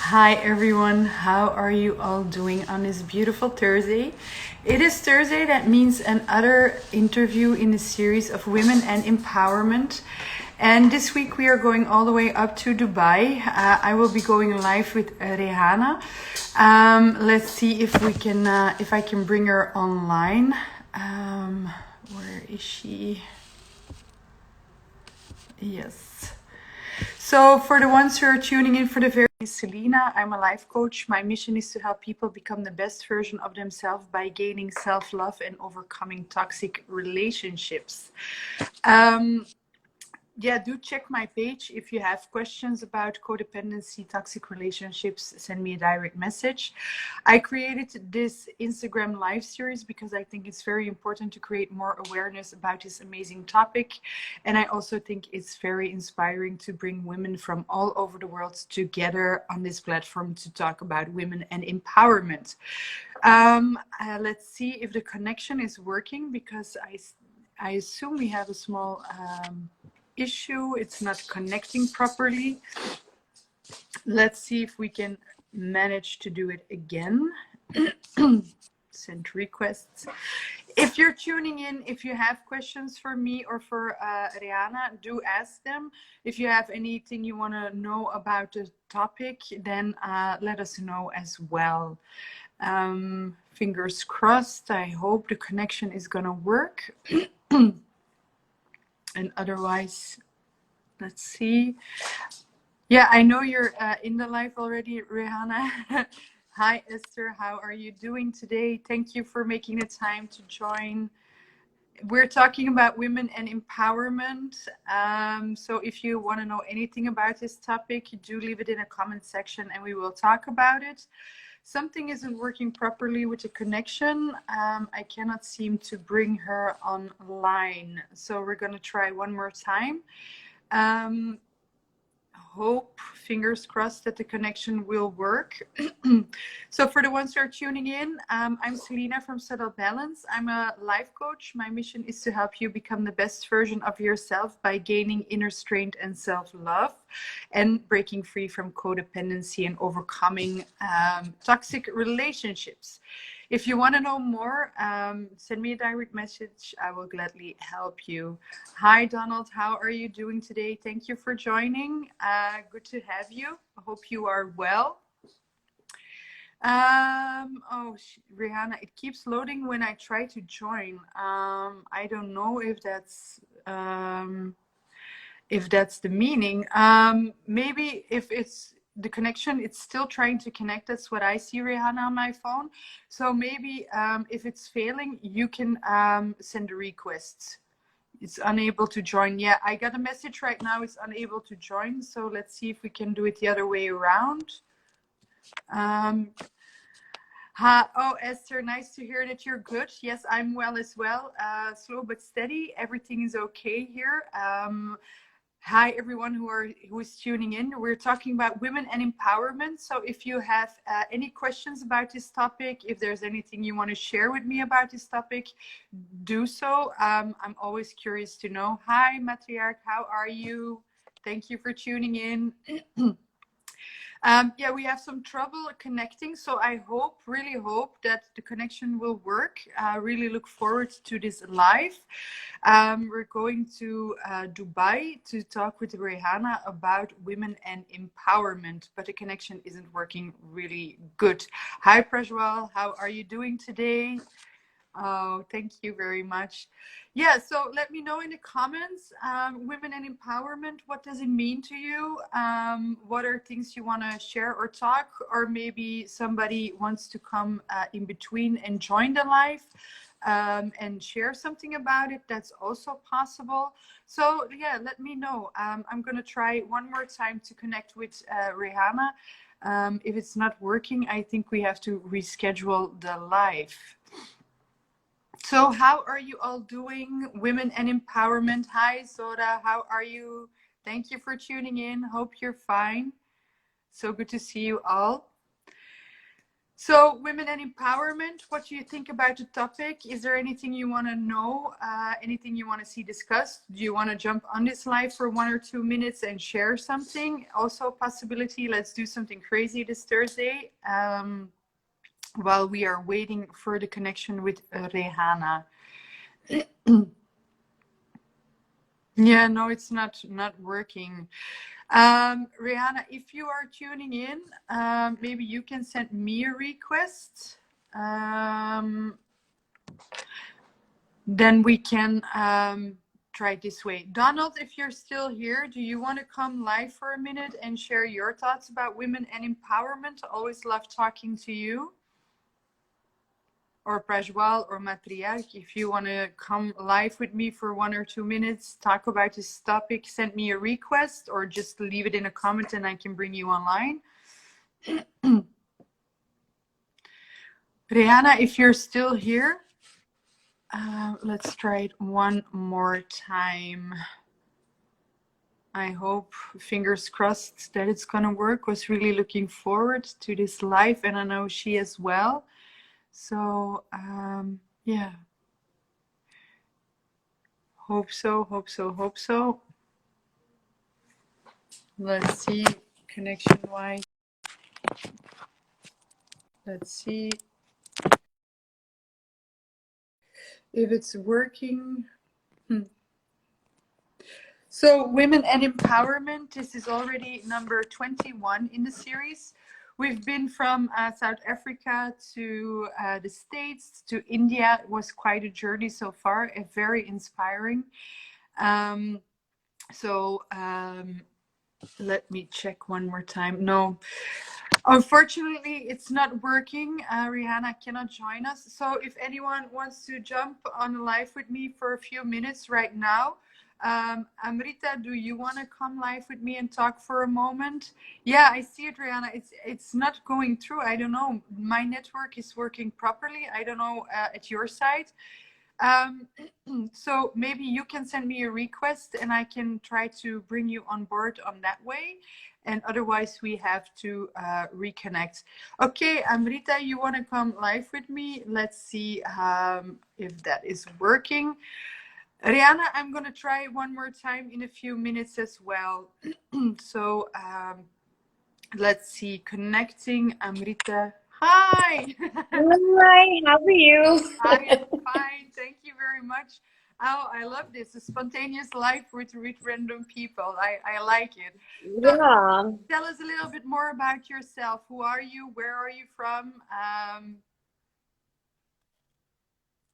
Hi everyone, how are you all doing on this beautiful Thursday? It is Thursday, that means another interview in the series of women and empowerment. And this week we are going all the way up to Dubai. I will be going live with Rehana. Let's see if we can, if I can bring her online. Where is she? Yes. So for the ones who are tuning in for the very Selina, I'm a life coach. My mission is to help people become the best version of themselves by gaining self-love and overcoming toxic relationships. Do check my page. If you have questions about codependency, toxic relationships, send me a direct message. I created this Instagram live series because I think it's very important to create more awareness about this amazing topic. And I also think it's very inspiring to bring women from all over the world together on this platform to talk about women and empowerment. Let's see if the connection is working, because I assume we have a small issue. It's not connecting properly. Let's see if we can manage to do it again. Send requests. If you're tuning in, if you have questions for me or for Rehana, do ask them. If you have anything you want to know about the topic, then let us know as well. Fingers crossed. I hope the connection is gonna work. And otherwise, let's see. Yeah, I know you're in the live already, Rehana. Hi, Esther. How are you doing today? Thank you for making the time to join. We're talking about women and empowerment. So if you want to know anything about this topic, do leave it in a comment section and we will talk about it. Something isn't working properly with the connection. I cannot seem to bring her online. So we're going to try one more time. Hope, fingers crossed, that the connection will work. So for the ones who are tuning in, I'm Selina from Subtle Balance. I'm a life coach. My mission is to help you become the best version of yourself by gaining inner strength and self-love and breaking free from codependency and overcoming toxic relationships. If you want to know more, send me a direct message. I will gladly help you. Hi, Donald. How are you doing today? Thank you for joining. Good to have you. I hope you are well. Rehana, it keeps loading when I try to join. I don't know if that's the meaning. Maybe if it's the connection, it's still trying to connect. That's what I see, Rehana, on my phone. So maybe if it's failing, you can send a request. It's unable to join. Yeah, I got a message right now. It's unable to join. So let's see if we can do it the other way around. Oh, Esther, nice to hear that you're good. Yes, I'm well as well. Slow but steady. Everything is okay here. Hi, everyone who is tuning in. We're talking about women and empowerment. So if you have any questions about this topic, if there's anything you want to share with me about this topic, do so. I'm always curious to know. Hi, Matriarch, how are you? Thank you for tuning in. Yeah, we have some trouble connecting, so I really hope that the connection will work. I really look forward to this live. We're going to Dubai to talk with Rehana about women and empowerment, but the connection isn't working really good. Hi, Prajwal, how are you doing today? Oh, thank you very much. Yeah, so let me know in the comments, women and empowerment, what does it mean to you? What are things you want to share or talk? Or maybe somebody wants to come in between and join the live and share something about it. That's also possible. So yeah, let me know. I'm going to try one more time to connect with Rehana. If it's not working, I think we have to reschedule the live. So how are you all doing? Women and empowerment. Hi, Zora. How are you? Thank you for tuning in. Hope you're fine. So good to see you all. So, women and empowerment, what do you think about the topic? Is there anything you want to know? Anything you want to see discussed? Do you want to jump on this live for 1 or 2 minutes and share something? Also, a possibility. Let's do something crazy this Thursday while we are waiting for the connection with Rehana. Yeah, no, it's not working. Rehana, if you are tuning in, maybe you can send me a request. Then we can try it this way. Donald, if you're still here, do you want to come live for a minute and share your thoughts about women and empowerment? I always love talking to you. Or Prajwal or Matriarch, if you want to come live with me for 1 or 2 minutes, talk about this topic, send me a request or just leave it in a comment and I can bring you online. Rehana, if you're still here, let's try it one more time. I hope, fingers crossed, that it's gonna work. Was really looking forward to this live, and I know she as well. So yeah, hope so. Let's see, connection wise. Let's see if it's working. So, women and empowerment, this is already number 21 in the series. We've been from South Africa to the States to India. It was quite a journey so far, very inspiring. Let me check one more time. No, unfortunately, it's not working. Rehana cannot join us. So if anyone wants to jump on live with me for a few minutes right now, Amrita, do you want to come live with me and talk for a moment? Yeah, I see it, Rehana. It's not going through. I don't know. My network is working properly. I don't know at your side. So maybe you can send me a request and I can try to bring you on board on that way. And otherwise we have to reconnect. Okay, Amrita, you want to come live with me? Let's see if that is working. Rehana, I'm going to try one more time in a few minutes as well. So let's see, connecting Amrita. Hi! Hi, how are you? I am fine. Thank you very much. Oh, I love this. A spontaneous life with random people. I like it. So Yeah, tell us a little bit more about yourself. Who are you? Where are you from?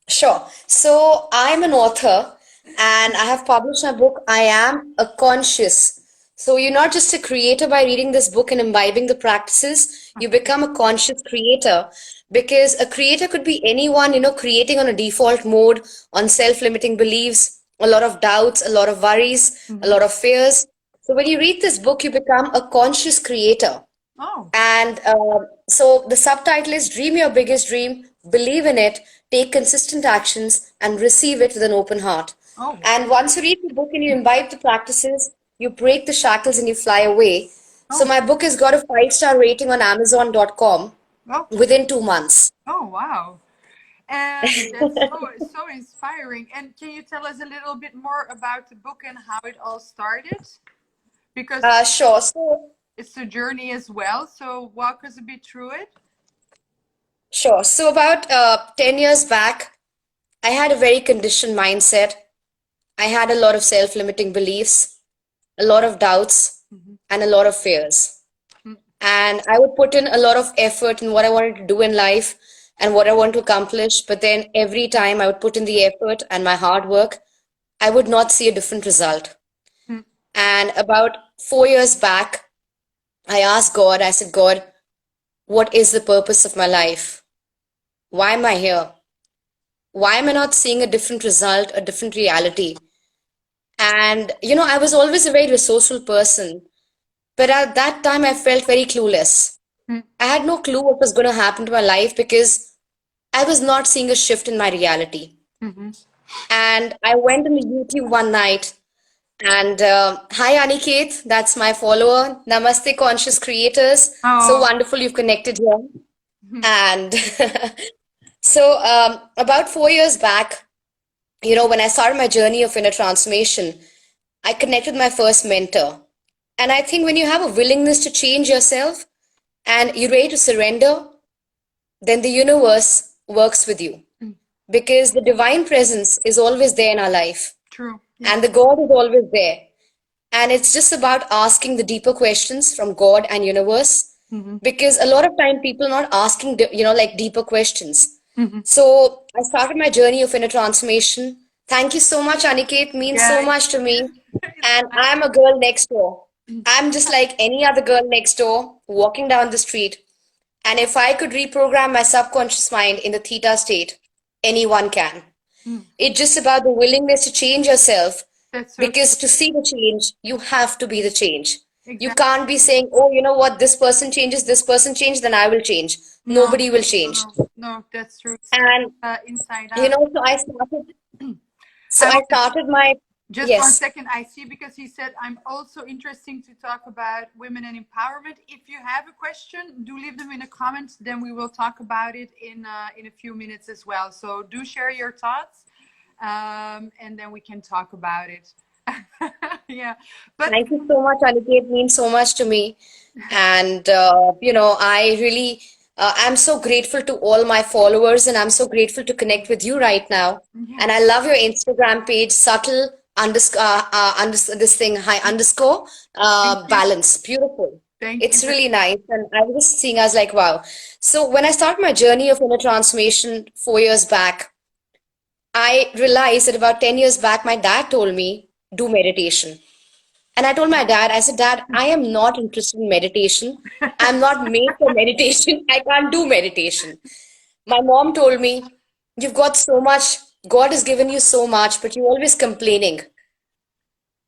sure. So I'm an author and I have published my book, I Am a Conscious. So you're not just a creator by reading this book and imbibing the practices, you become a conscious creator because a creator could be anyone, creating on a default mode, on self-limiting beliefs, a lot of doubts, a lot of worries, a Mhm. lot of fears. So when you read this book, you become a conscious creator. Oh, And so the subtitle is Dream Your Biggest Dream, Believe in It, Take Consistent Actions, and Receive It with an Open Heart. oh, And once you read the book and you imbibe the practices, you break the shackles and you fly away. So oh, my book has got a 5-star rating on Amazon.com oh, within 2 months. oh, wow. And that's so inspiring. And can you tell us a little bit more about the book and how it all started? Because Sure. So, it's a journey as well. So walk us a bit through it. sure. So about 10 years back, I had a very conditioned mindset. I had a lot of self-limiting beliefs, a lot of doubts, Mhm. and a lot of fears. Mm. And I would put in a lot of effort in what I wanted to do in life and what I want to accomplish. But then every time I would put in the effort and my hard work, I would not see a different result. Mm. And about 4 years back, I asked God, I said, God, what is the purpose of my life? Why am I here? Why am I not seeing a different result, a different reality? And, I was always a very resourceful person. But at that time, I felt very clueless. Mm. I had no clue what was going to happen to my life because I was not seeing a shift in my reality. Mhm. And I went on YouTube one night and hi Aniket, that's my follower. Namaste, conscious creators. So Oh, wonderful you've connected here. And so, about 4 years back, when I started my journey of inner transformation, I connected my first mentor. And I think when you have a willingness to change yourself and you're ready to surrender, then the universe works with you because the divine presence is always there in our life True. Yeah. and the God is always there. And it's just about asking the deeper questions from God and universe because a lot of time people not asking, like deeper questions. So I started my journey of inner transformation. Thank you so much, Aniket. Means so Yeah. much to me. It's And I'm a girl next door. I'm just like any other girl next door walking down the street. And if I could reprogram my subconscious mind in the theta state, anyone can. It's just about the willingness to change yourself that's so because true. to see the change, you have to be the change. You Exactly. can't be saying, oh, you know what, this person changes, this person changed, then I will change. No, Nobody will no, change. no, no, that's true. It's And inside out. so I I was started my, just one yes. second. I see because he said I'm also interesting to talk about women and empowerment. If you have a question, do leave them in the comments. Then we will talk about it in a few minutes as well. So do share your thoughts, and then we can talk about it. Yeah, but Thank you so much, Aniket. It means so much to me. And, I really, I'm so grateful to all my followers and I'm so grateful to connect with you right now. yeah, And I love your Instagram page, subtle underscore, this thing, high underscore, thank you, balance. Beautiful. thank you. It's really nice. And I was just seeing, I was like, wow. So when I started my journey of inner transformation 4 years back, I realized that about 10 years back, my dad told me, do meditation. And I told my dad, I said, Dad, I am not interested in meditation. I'm not made for meditation. I can't do meditation. My mom told me, you've got so much. God has given you so much, but you're always complaining.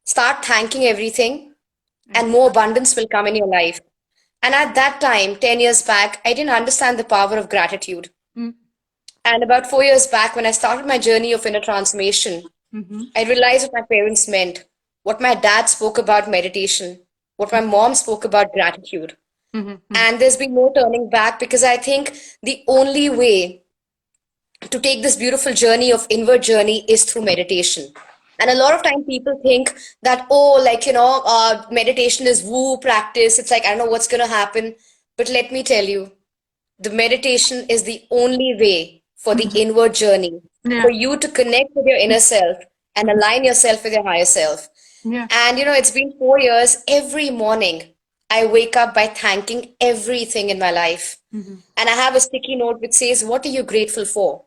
Start thanking everything, and more abundance will come in your life. And at that time, 10 years back, I didn't understand the power of gratitude. Mm, And about 4 years back, when I started my journey of inner transformation, I realized what my parents meant, what my dad spoke about meditation, what my mom spoke about gratitude. And there's been no turning back because I think the only way to take this beautiful journey of inward journey is through meditation. And a lot of time people think that, oh, like, meditation is woo practice. It's like, I don't know what's going to happen. But let me tell you, the meditation is the only way for the inward journey, yeah, for you to connect with your inner self and align yourself with your higher self. yeah, And it's been 4 years. Every morning, I wake up by thanking everything in my life. And I have a sticky note which says, what are you grateful for?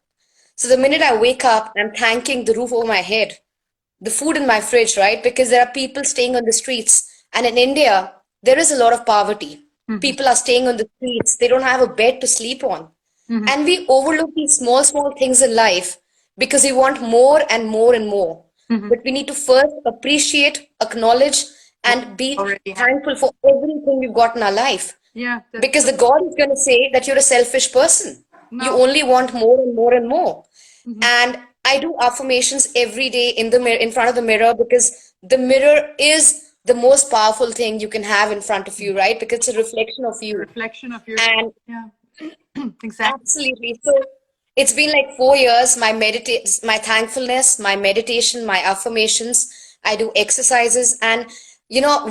So the minute I wake up, I'm thanking the roof over my head, the food in my fridge, right? Because there are people staying on the streets. And in India, there is a lot of poverty. People are staying on the streets. They don't have a bed to sleep on. And we overlook these small, small things in life because we want more and more and more. But we need to first appreciate, acknowledge, what and be already happened. thankful for everything we've got in our life. Yeah, that's Because the God is going to say that you're a selfish person. You no. only want more and more and more. And I do affirmations every day in the mirror, in front of the mirror, because the mirror is the most powerful thing you can have in front of you, right? Because it's a reflection of A you. reflection of yourself. And Yeah, exactly. absolutely. So it's been like 4 years, my thankfulness, my meditation, my affirmations. I do exercises and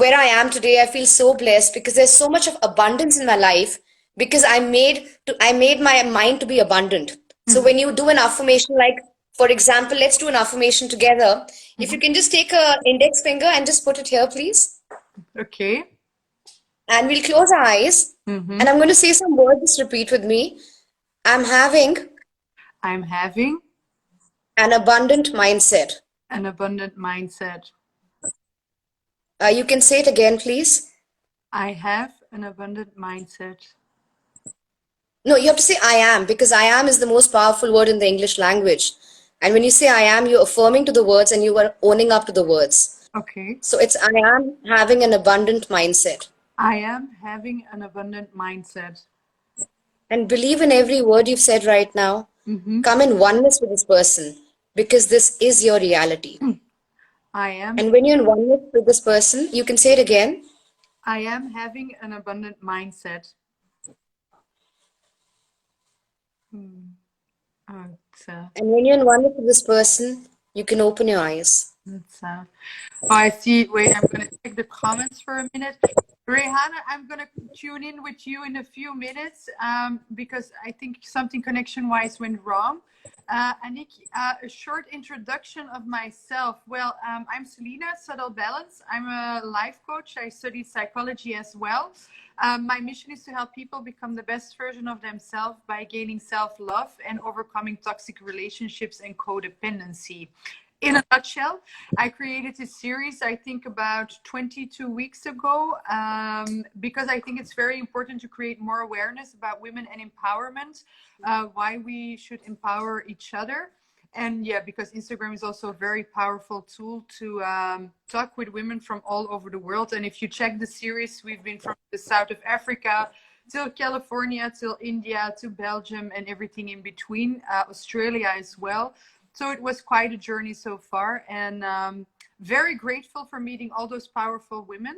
where I am today, I feel so blessed because there's so much of abundance in my life because I made my mind to be abundant. So when you do an affirmation, like for example, let's do an affirmation together. If you can just take a index finger and just put it here, please. Okay. And we'll close our eyes. And I'm going to say some words, just repeat with me. I'm having I'm having an abundant mindset. an abundant mindset. You can say it again, please. I have an abundant mindset. No, you have to say I am because I am is the most powerful word in the English language. And when you say I am, you're affirming to the words and you are owning up to the words. Okay. So it's I am having an abundant mindset. I am having an abundant mindset. And believe in every word you've said right now. Come in oneness with this person because this is your reality. I am And when you're in oneness with this person, you can say it again. I am having an abundant mindset. Mm. Oh, And when you're in oneness with this person, you can open your eyes. it's oh, I see. Wait, I'm gonna check the comments for a minute. Rehana, I'm gonna tune in with you in a few minutes because I think something connection-wise went wrong. Anik, a short introduction of myself. Well, I'm Selina, Subtle Balance. I'm a life coach. I studied psychology as well. My mission is to help people become the best version of themselves by gaining self-love and overcoming toxic relationships and codependency. In a nutshell, I created this series, I think about 22 weeks ago, because I think it's very important to create more awareness about women and empowerment, why we should empower each other. And yeah, because Instagram is also a very powerful tool to talk with women from all over the world. And if you check the series, we've been from the south of Africa till California, till India, to Belgium, and everything in between, Australia as well. So it was quite a journey so far, and very grateful for meeting all those powerful women.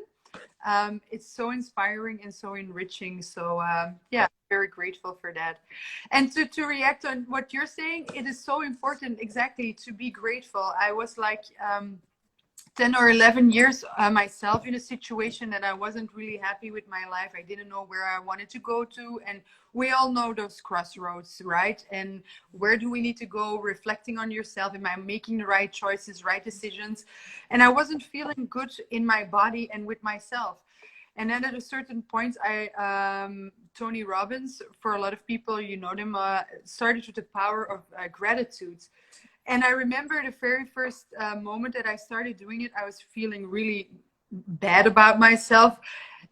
It's so inspiring and so enriching. So yeah, very grateful for that. And to react on what you're saying, it is so important exactly to be grateful. I was like 10 or 11 years myself in a situation that I wasn't really happy with my life. I didn't know where I wanted to go to. And we all know those crossroads, right? And where do we need to go? Reflecting on yourself. Am I making the right choices, right decisions? And I wasn't feeling good in my body and with myself. And then at a certain point, Tony Robbins, for a lot of people, you know them, started with the power of gratitude. And I remember the very first moment that I started doing it, I was feeling really bad about myself.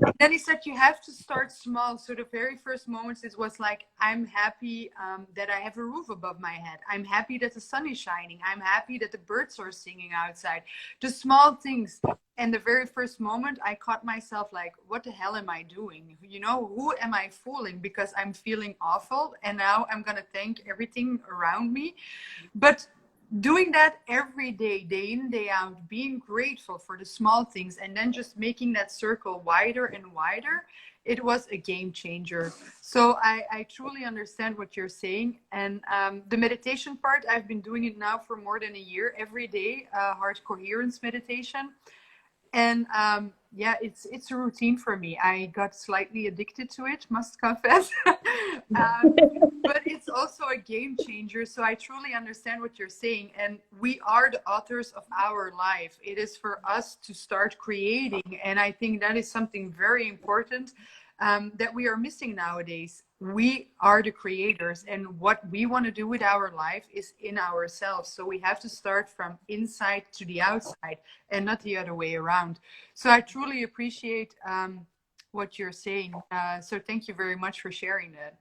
And then he said, you have to start small. So the very first moments, it was like, I'm happy that I have a roof above my head. I'm happy that the sun is shining. I'm happy that the birds are singing outside. The small things. And the very first moment, I caught myself like, what the hell am I doing? You know, who am I fooling? Because I'm feeling awful. And now I'm going to thank everything around me. But doing that every day, day in, day out, being grateful for the small things, and then just making that circle wider and wider, it was a game changer. So I truly understand what you're saying. And the meditation part, I've been doing it now for more than a year, every day, heart coherence meditation. And yeah, it's a routine for me. I got slightly addicted to it, must confess. But it's also a game changer. So I truly understand what you're saying. And we are the authors of our life. It is for us to start creating. And I think that is something very important that we are missing nowadays. We are the creators, and what we want to do with our life is in ourselves. So we have to start from inside to the outside and not the other way around. So I truly appreciate what you're saying. So thank you very much for sharing that.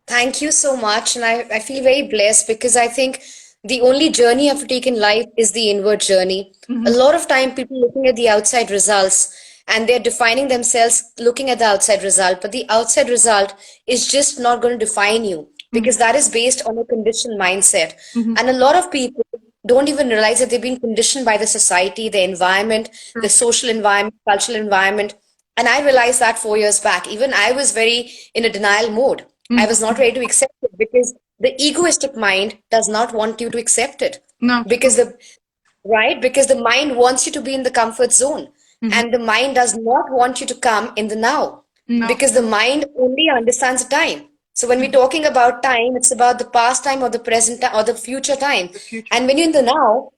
Thank you so much. And I feel very blessed because I think the only journey you have to take in life is the inward journey. A Mm-hmm. lot of time people looking at the outside results and they're defining themselves looking at the outside result, but the outside result is just not going to define you because that is based on a conditioned mindset. Mm-hmm. And a lot of people don't even realize that they've been conditioned by the society, the environment, the True. social environment, cultural environment. And I realized that 4 years back. Even I was very in a denial mode. I was Mm-hmm. not ready to accept it because the egoistic mind does not want you to accept it. No, Because true. the right, because the mind wants you to be in the comfort zone, Mm-hmm. and the mind does not want you to come in the now, No, because the mind only understands the time. So when we're talking about time, it's about the past time or the present time or the future time. the future. And when you're in the now,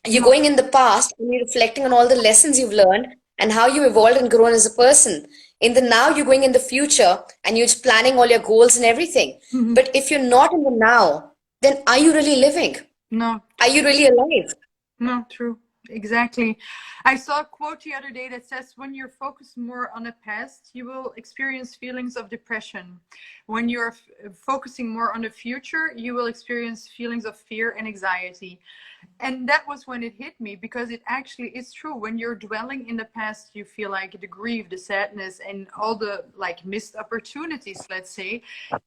you're No, going in the past and you're reflecting on all the lessons you've learned and how you evolved and grown as a person. In the now, you're going in the future and you're just planning all your goals and everything. mm-hmm. But if you're not in the now, then are you really living? No, Are you really alive? no, true. Exactly. I saw a quote the other day that says, when you're focused more on the past, you will experience feelings of depression. When you're focusing more on the future, you will experience feelings of fear and anxiety. And that was when it hit me, because it actually is true. When you're dwelling in the past, you feel like the grief, the sadness, and all the like missed opportunities, let's say.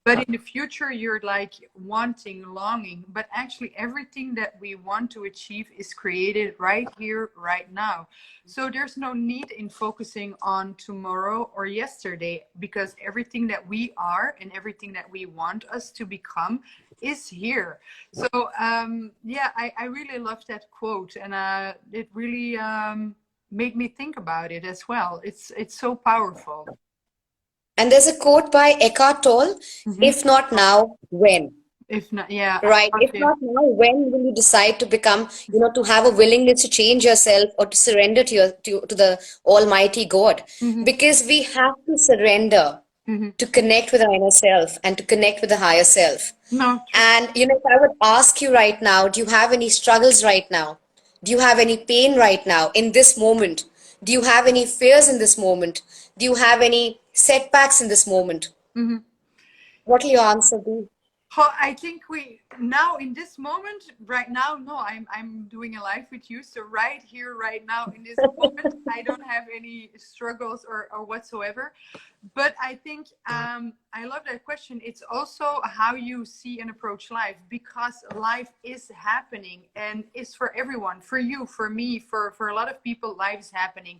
But in the future, you're like wanting, longing. But actually, everything that we want to achieve is created right here, right now. So there's no need in focusing on tomorrow or yesterday, because everything that we are and everything that we want us to become is here. So yeah, I really love that quote, and it really made me think about it as well. It's so powerful. And there's a quote by Eckhart Tolle, Hmm. if not now, when? If not, yeah, I Right. love If it. not now, when will you decide to become, to have a willingness to change yourself or to surrender to the Almighty God? Hmm. Because we have to surrender Hmm. to connect with our inner self and to connect with the higher self. No, true. And if I would ask you right now, do you have any struggles right now? Do you have any pain right now in this moment? Do you have any fears in this moment? Do you have any setbacks in this moment? Hmm. What will your answer be? Oh, I think we now in this moment, right now, no, I'm doing a live with you. So right here, right now, in this moment, I don't have any struggles or whatsoever. But I think I love that question. It's also how you see and approach life, because life is happening and is for everyone, for you, for me, for a lot of people. Life is happening,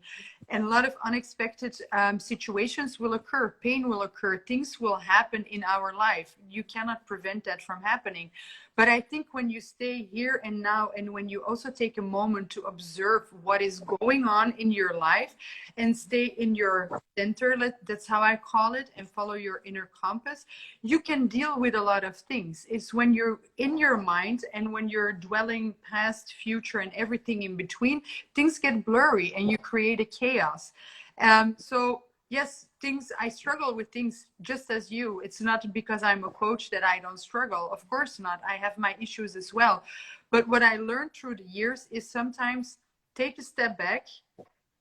and a lot of unexpected situations will occur, pain will occur, things will happen in our life. You cannot prevent that from happening. But I think when you stay here and now, and when you also take a moment to observe what is going on in your life and stay in your center, that's how I call it, and follow your inner compass, you can deal with a lot of things. It's when you're in your mind and when you're dwelling past, future, and everything in between, things get blurry and you create a chaos. So yes, things, I struggle with things just as you. It's not because I'm a coach that I don't struggle. Of course not. I have my issues as well. But what I learned through the years is sometimes take a step back,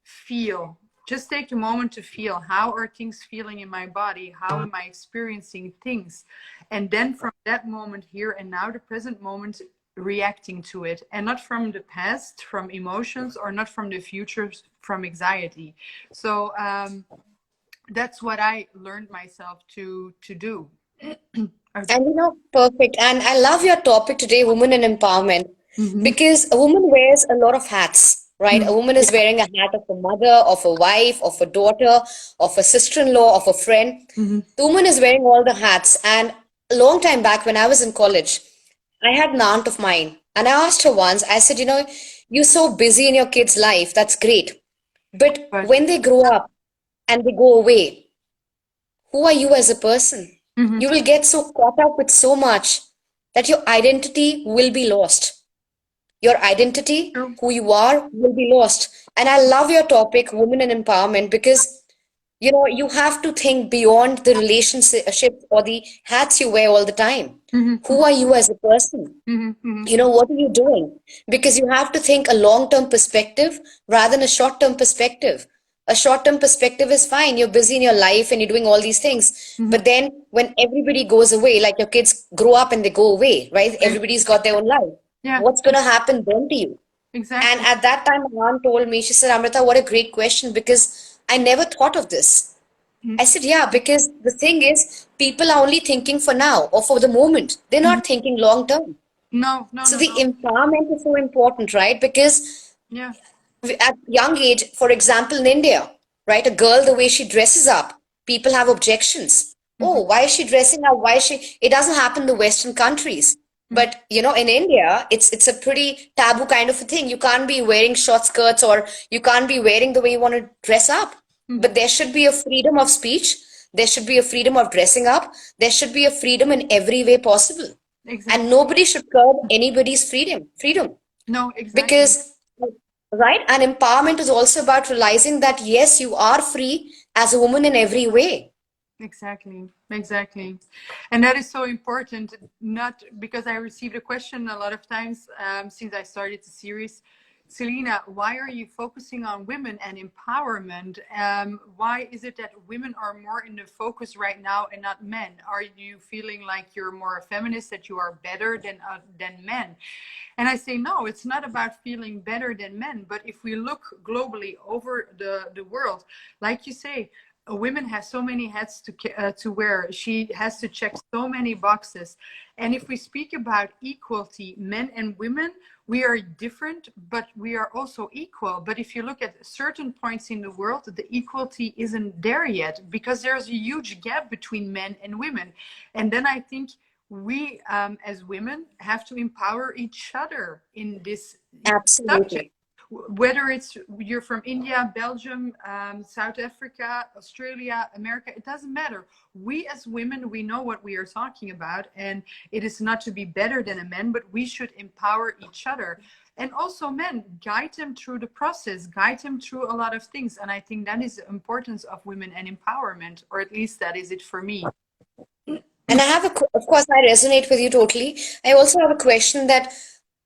feel. Just take a moment to feel, how are things feeling in my body? How am I experiencing things? And then from that moment, here and now, the present moment, reacting to it, and not from the past, from emotions, or not from the future, from anxiety. So that's what I learned myself to do. And perfect. And I love your topic today, women and empowerment, Mm-hmm. because a woman wears a lot of hats, right? A woman is Yeah. wearing a hat of a mother, of a wife, of a daughter, of a sister-in-law, of a friend. Mm-hmm. The woman is wearing all the hats. And a long time back when I was in college, I had an aunt of mine, and I asked her once, I said, you're so busy in your kid's life, that's great. But But when they grow up and they go away, who are you as a person? mm-hmm. You will get so caught up with so much that your identity will be lost. Your identity, True. who you are, will be lost. And I love your topic, women and empowerment, because you have to think beyond the relationship or the hats you wear all the time. Mm-hmm. Who are you as a person? Mm-hmm. Mm-hmm. What are you doing? Because you have to think a long-term perspective rather than a short-term perspective. A short-term perspective is fine. You're busy in your life and you're doing all these things. Mm-hmm. But then when everybody goes away, like your kids grow up and they go away, right? Everybody's got their own life. Yeah, What's going to happen then to you? And exactly. at that time, my aunt told me, she said, Amrita, what a great question, because I never thought of this. Mm-hmm. I said, yeah, because the thing is, people are only thinking for now or for the moment. They're Mm-hmm. not thinking long term. No, no, So no, the no. empowerment is so important, right? Because Yeah. at young age, for example, in India, right, a girl, the way she dresses up, people have objections. Mm-hmm. Oh, why is she dressing up? Why is she? It doesn't happen in the Western countries. Mm-hmm. But in India, it's a pretty taboo kind of a thing. You can't be wearing short skirts or you can't be wearing the way you want to dress up. Mm-hmm. But there should be a freedom of speech. There should be a freedom of dressing up. There should be a freedom in every way possible. And Exactly. nobody should curb anybody's freedom. No, exactly. Because, right, and empowerment is also about realizing that, yes, you are free as a woman in every way. Exactly. Exactly. And that is so important, not because I received a question a lot of times since I started the series. Selina, why are you focusing on women and empowerment? Why is it that women are more in the focus right now and not men? Are you feeling like you're more a feminist, that you are better than men? And I say, no, it's not about feeling better than men. But if we look globally over the world, like you say, a woman has so many hats to wear. She has to check so many boxes. And if we speak about equality, men and women, we are different, but we are also equal. But if you look at certain points in the world, the equality isn't there yet, because there's a huge gap between men and women. And then I think we, as women, have to empower each other in this subject. Absolutely. Whether it's you're from India, Belgium, South Africa, Australia, America, it doesn't matter. We as women, we know what we are talking about, and it is not to be better than a man, but we should empower each other. And also men, guide them through the process, guide them through a lot of things. And I think that is the importance of women and empowerment, or at least that is it for me. And I have of course, I resonate with you totally. I also have a question that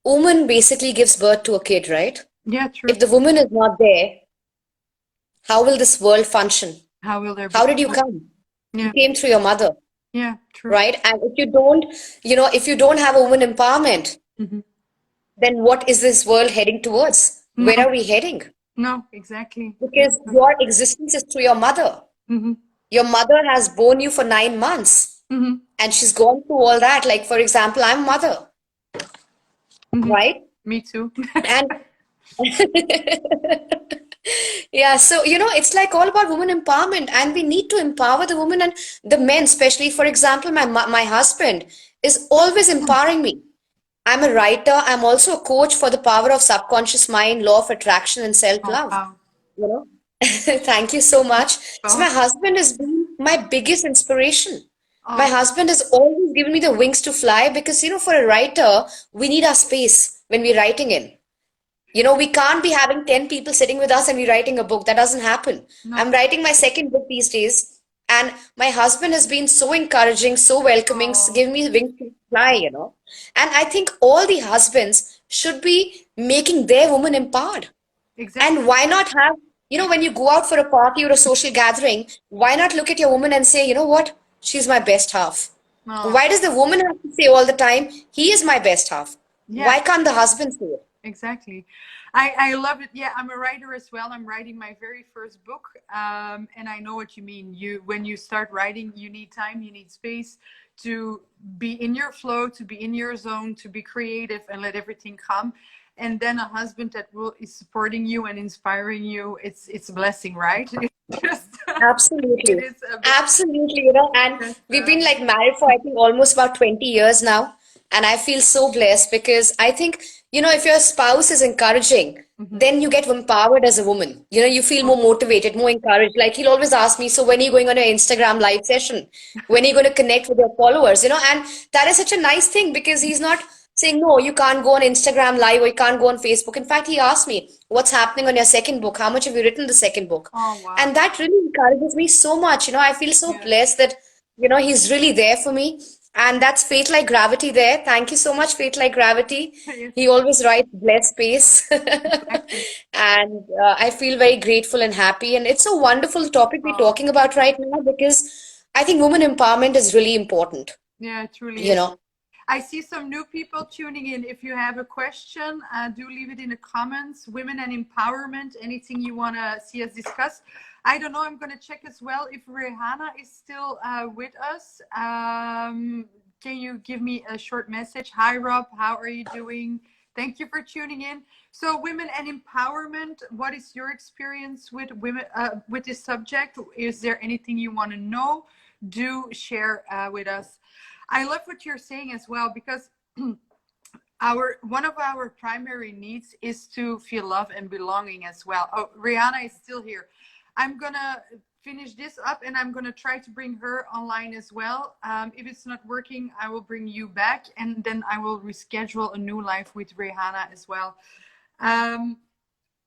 woman basically gives birth to a kid, right? Yeah, true. If the woman is not there, how will this world function? How will there be? How did you come? You Yeah, came through your mother, yeah, true. right? And if you don't, if you don't have a woman empowerment, Mm-hmm. then what is this world heading towards? Where No, are we heading? no, exactly. Because your existence is through your mother. Mm-hmm. Your mother has borne you for 9 months, Mm-hmm. and she's gone through all that. Like, for example, I'm a mother, Mm-hmm. right? Me too. And yeah, so it's like all about women empowerment, and we need to empower the women and the men, especially. For example, my husband is always empowering me. I'm a writer. I'm also a coach for the power of subconscious mind, law of attraction, and Oh, self-love. wow. You know, thank you so much. So Oh, my husband has been my biggest inspiration. My oh, husband has always given me the wings to fly because, for a writer, we need our space when we're writing in. We can't be having 10 people sitting with us and we're writing a book. That doesn't happen. I'm no. writing my second book these days, and my husband has been so encouraging, so welcoming, Oh, giving me the wings to fly. And I think all the husbands should be making their woman empowered. exactly. And why not have, when you go out for a party or a social gathering, why not look at your woman and say, you know what? She's my best half. Oh, Why does the woman have to say all the time, he is my best half? yeah, Why can't the husband say it? exactly. I love it. Yeah, I'm a writer as well. I'm writing my very first book. And I know what you mean. When you start writing, you need time, you need space to be in your flow, to be in your zone, to be creative and let everything come. And then a husband that is supporting you and inspiring you, it's a blessing, right? It's just it Absolutely. is a Absolutely, and blessing. we've been like married for I think almost about 20 years now. And I feel so blessed because I think, if your spouse is encouraging, Mhm. then you get empowered as a woman. You feel more motivated, more encouraged. Like he'll always ask me, so when are you going on your Instagram live session? When are you going to connect with your followers? And that is such a nice thing because he's not saying, no, you can't go on Instagram live or you can't go on Facebook. In fact, he asked me, what's happening on your second book? How much have you written the second book? Oh, wow. And that really encourages me so much. I feel so Yeah. blessed that, he's really there for me. And that's Fate Like Gravity there. Thank you so much, Fate Like Gravity. Yes, He always writes blessed space. exactly. And I feel very grateful and happy. And it's a wonderful topic we're Oh, talking about right now because I think women empowerment is really important, yeah, it truly you is. know. I see some new people tuning in. If you have a question, do leave it in the comments. Women and empowerment, anything you want to see us discuss. I don't know. I'm going to check as well if Rehana is still with us. Can you give me a short message? Hi, Rob. How are you doing? Thank you for tuning in. So, women and empowerment. What is your experience with women with this subject? Is there anything you want to know? Do share with us. I love what you're saying as well because one of our primary needs is to feel love and belonging as well. Oh, Rihanna is still here. I'm gonna finish this up and I'm gonna try to bring her online as well. If it's not working, I will bring you back and then I will reschedule a new live with Rihanna as well. Um,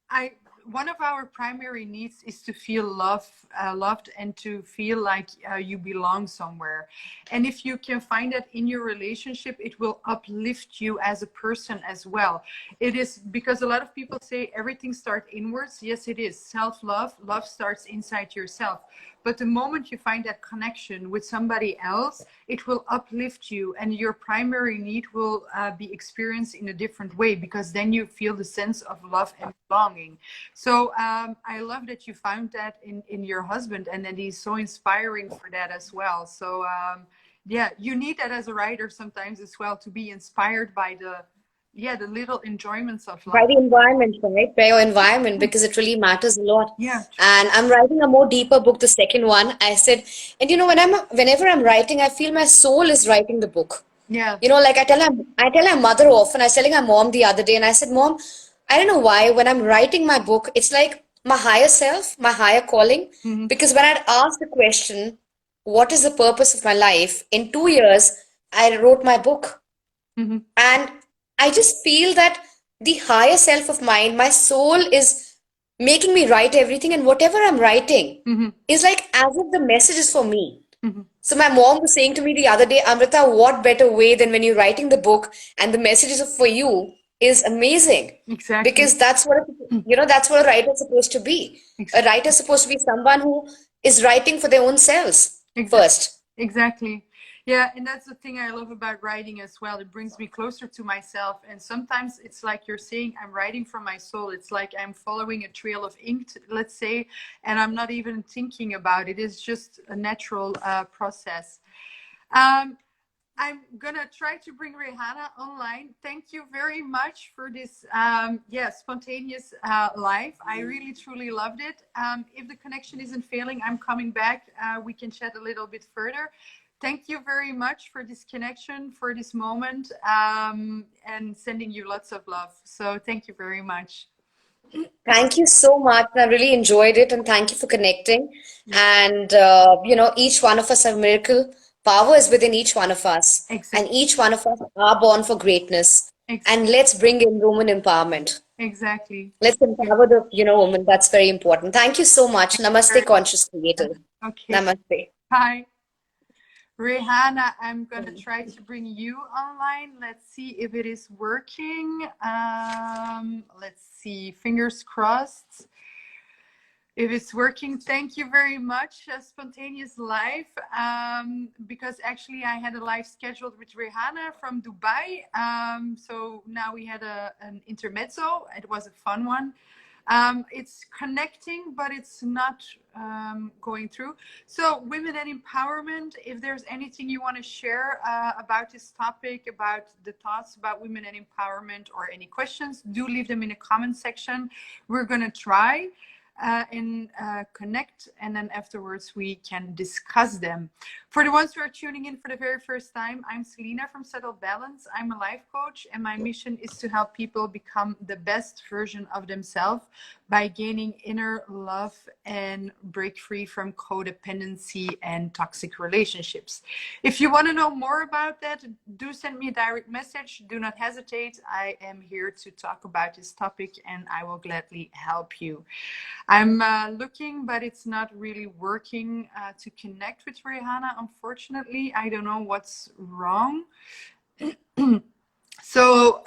I one of our primary needs is to feel loved and to feel like you belong somewhere. And if you can find that in your relationship, it will uplift you as a person as well. It is because a lot of people say everything starts inwards. Yes, it is. Self-love, love starts inside yourself. But the moment you find that connection with somebody else, it will uplift you, and your primary need will be experienced in a different way, because then you feel the sense of love and belonging. So I love that you found that in your husband, and that he's so inspiring for that as well. So yeah, you need that as a writer sometimes as well, to be inspired by the little enjoyments of By life. the environment, right? By your environment, because it really matters a lot. Yeah. And I'm writing a more deeper book, the second one. I said, and you know, whenever I'm writing, I feel my soul is writing the book. Yeah. You know, like I tell my mother often. I was telling my mom the other day, and I said, Mom, I don't know why when I'm writing my book, it's like my higher self, my higher calling. Hmm. Because when I'd asked the question, what is the purpose of my life? In 2 years, I wrote my book. Hmm. And I just feel that the higher self of mine, my soul is making me write everything, and whatever I'm writing Hmm. is like as if the message is for me. Hmm. So my mom was saying to me the other day, Amrita, what better way than when you're writing the book and the message is for you is amazing. Exactly. Because that's what, you know, that's what a writer is supposed to be. A Exactly. writer is supposed to be someone who is writing for their own selves Exactly. first. Exactly. Yeah, and that's the thing I love about writing as well. It brings me closer to myself. And sometimes it's like you're saying, I'm writing from my soul. It's like I'm following a trail of ink, let's say, and I'm not even thinking about it. It's just a natural process. Um, I'm gonna try to bring Rehana online. Thank you very much for this, spontaneous live. I really truly loved it. If the connection isn't failing, I'm coming back. We can chat a little bit further. Thank you very much for this connection, for this moment, and sending you lots of love. So thank you very much. Thank you so much. I really enjoyed it, and thank you for connecting. Yeah, And you know, each one of us have miracle. Power is within each one of us, and exactly, each one of us are born for greatness. And exactly, let's bring in woman empowerment. exactly. Let's empower the, you know, woman. That's very important. Thank you so much. Namaste, conscious creator. Okay, Namaste. bye. Rehana, I'm gonna try to bring you online. Let's see if it is working. Let's see, fingers crossed. If it's working, thank you very much. Spontaneous live, because actually I had a live scheduled with Rehana from Dubai. So now we had an intermezzo. It was a fun one. It's connecting, but it's not going through. So, women and empowerment, if there's anything you want to share about this topic, about the thoughts about women and empowerment, or any questions, do leave them in the comment section. We're going to try and connect, and then afterwards we can discuss them. For the ones who are tuning in for the very first time, I'm Selina from Settled Balance. I'm a life coach, and my mission is to help people become the best version of themselves by gaining inner love and break free from codependency and toxic relationships. If you want to know more about that, do send me a direct message. Do not hesitate. I am here to talk about this topic, and I will gladly help you. I'm looking, but it's not really working to connect with Rehana, unfortunately. I don't know what's wrong. So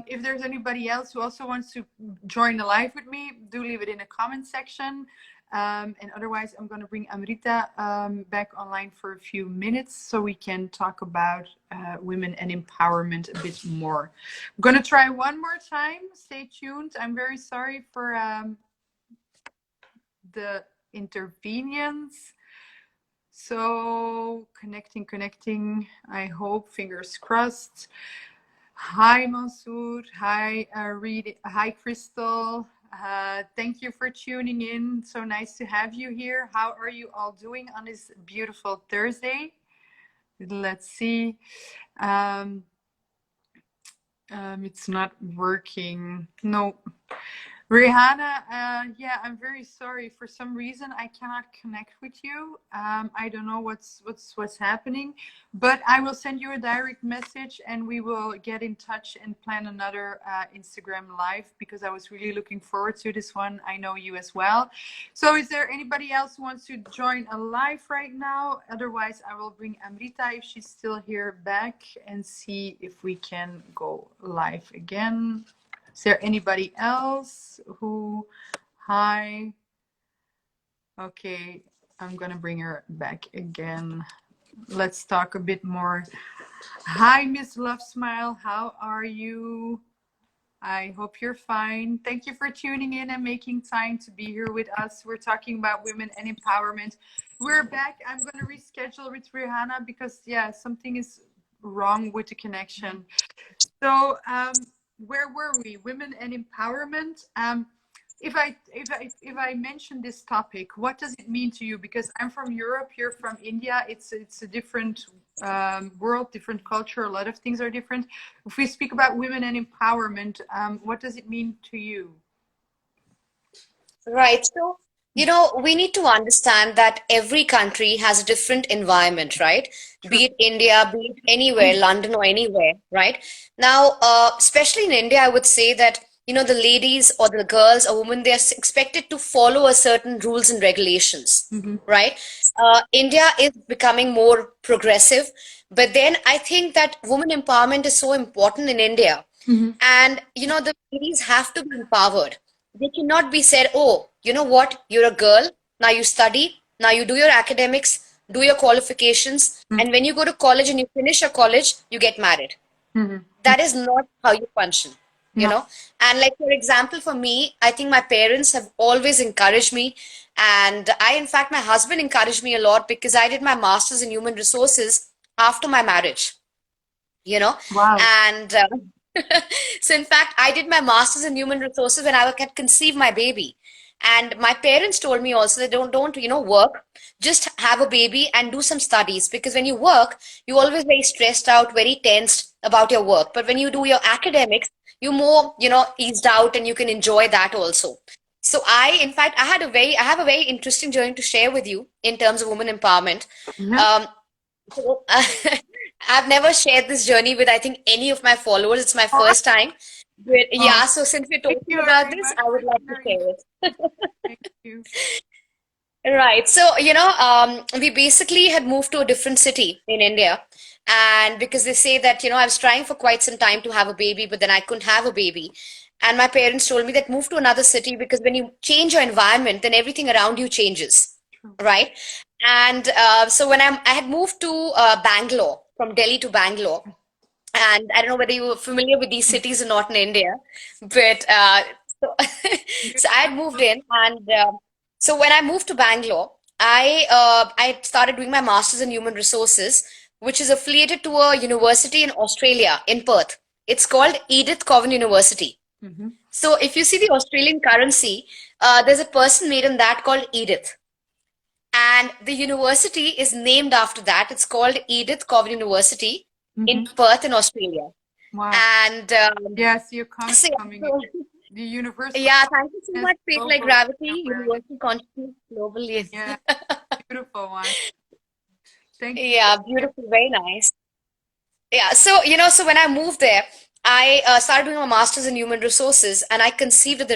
if there's anybody else who also wants to join the live with me, do leave it in the comment section. And otherwise, I'm going to bring Amrita back online for a few minutes so we can talk about women and empowerment a bit more. I'm going to try one more time. Stay tuned. I'm very sorry for the intervenience. So connecting. I hope, fingers crossed. Hi, Mansoor. Hi, Reed. Hi, Crystal. Thank you for tuning in. So nice to have you here. How are you all doing on this beautiful Thursday? Let's see. It's not working. No. Rehana, yeah, I'm very sorry. For some reason, I cannot connect with you. I don't know what's happening, but I will send you a direct message, and we will get in touch and plan another Instagram live, because I was really looking forward to this one. I know you as well. So, is there anybody else who wants to join a live right now? Otherwise, I will bring Amrita, if she's still here, back and see if we can go live again. Is there anybody else who, hi? Okay, I'm gonna bring her back again. Let's talk a bit more. Hi, Miss Love Smile, how are you? I hope you're fine. Thank you for tuning in and making time to be here with us. We're talking about women and empowerment. We're back. I'm gonna reschedule with Rehana because, yeah, something is wrong with the connection. So, where were we? Women and empowerment. If I mention this topic, what does it mean to you? Because I'm from Europe, you're from India. It's a different world, different culture. A lot of things are different. If we speak about women and empowerment, what does it mean to you? Right. So, we need to understand that every country has a different environment, right? True. Be it India, be it anywhere, London or anywhere, right? Now, especially in India, I would say that, the ladies or the girls or women, they're expected to follow a certain rules and regulations, Mm-hmm. right? India is becoming more progressive, but then I think that women empowerment is so important in India. Mm-hmm. And, the ladies have to be empowered. They cannot be said, oh, you know what, you're a girl, now you study, now you do your academics, do your qualifications, and when you go to college and you finish your college, you get married. Mm-hmm. That is not how you function, you No. know. And like, for example, for me, I think my parents have always encouraged me. And in fact, my husband encouraged me a lot because I did my master's in human resources after my marriage, you know. Wow. And so, in fact, I did my master's in human resources when I had conceived my baby. And my parents told me also that don't work, just have a baby and do some studies, because when you work, you're always very stressed out, very tensed about your work. But when you do your academics, you're more, eased out, and you can enjoy that also. So in fact, I have a very interesting journey to share with you in terms of women empowerment. Yeah. Um, so, I've never shared this journey with, I think, any of my followers. It's my Oh, first time. But oh, yeah, so since we're thank talking you about very this, much I for would like to sharing. share it. Thank you. Right. So, we basically had moved to a different city in India. And because they say that, I was trying for quite some time to have a baby, but then I couldn't have a baby. And my parents told me that move to another city, because when you change your environment, then everything around you changes. True. Right. And so when I had moved to Bangalore, from Delhi to Bangalore, and I don't know whether you're familiar with these cities or not in India, but so, so I had moved in, and so when I moved to Bangalore, I started doing my master's in human resources, which is affiliated to a university in Australia, in Perth. It's called Edith Cowan University. Mm-hmm. So if you see the Australian currency, there's a person made in that called Edith. And the university is named after that. It's called Edith Cowan University in Mm-hmm. Perth in Australia. Wow. And Yes, your comment so, coming in. so The universal yeah, thank you so consciousness, much, Faith Like global Gravity, awareness. Universal Consciousness, Global. Yes. Yeah, beautiful one. Thank you for Yeah, sharing. beautiful, very nice. Yeah, so so when I moved there, I started doing my master's in human resources, and I conceived at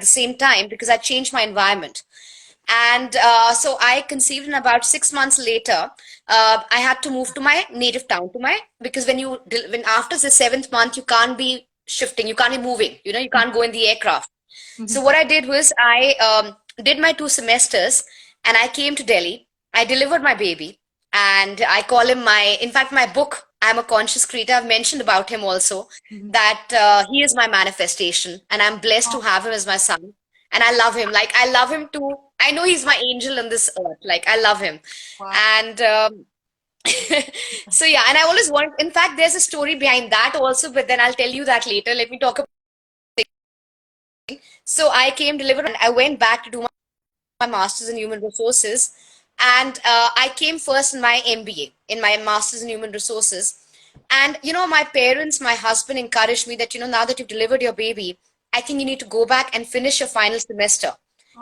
the same time, because I changed my environment. And so I conceived, and about 6 months later, I had to move to my native town, because when after the seventh month, you can't be shifting, you can't be moving, you can't go in the aircraft. Mm-hmm. So what I did was I did my 2 semesters, and I came to Delhi. I delivered my baby, and I call him in fact, my book, I'm a Conscious Creator. I've mentioned about him also, Mm-hmm. that he is my manifestation, and I'm blessed to Oh, have him as my son. And I love him. Like, I love him too. I know he's my angel on this earth. Like, I love him. wow. And so, yeah, and I always want, in fact, there's a story behind that also, but then I'll tell you that later. Let me talk about. So I came delivered, and I went back to do my master's in human resources. And I came first in my MBA, in my master's in human resources. And, my parents, my husband encouraged me that, now that you've delivered your baby, I think you need to go back and finish your final semester.